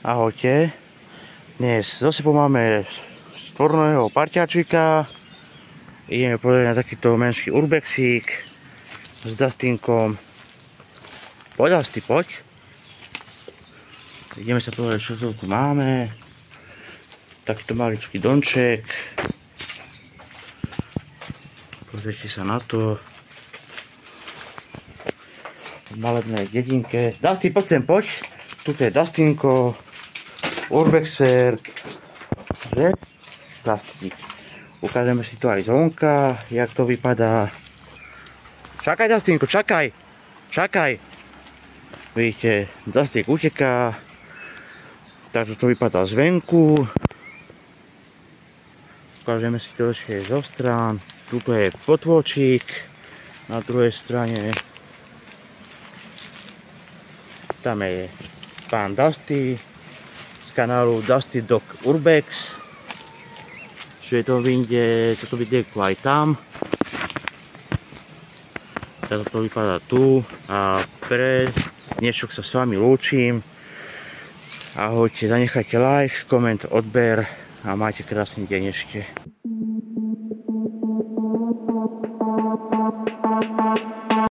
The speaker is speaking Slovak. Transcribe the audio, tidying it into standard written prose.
Ahojte. Dnes so sebou máme štvornohého parťáčika. Ideme pozrieť na takýto menší urbexík s Dustinkom. Poď, Dusty, poď. Ideme sa pozrieť, čo tu máme. Takýto maličký domček. Pozrite sa na to. V malebnej dedinke. Dusty, poď sem, poď. Tuto je Dustinko. Urbexer, že? Plastik. Ukážeme si to aj zvonka, jak to vypadá. Čakaj, Dustinko, čakaj! Čakaj! Vidíte, Dustik uteká. Takže to vypadá zvenku. Ukážeme si to ešte zo strán. Tuto je potôčik. Na druhej strane. Tam je pán Dusty kanálu Dusty Dog Urbex. Čo je to vyjde, toto videjko aj tam. Toto vypadá tu. A pre dnešok sa s vami lúčim. Ahojte, zanechajte like, koment, odber a majte krásny deň ešte.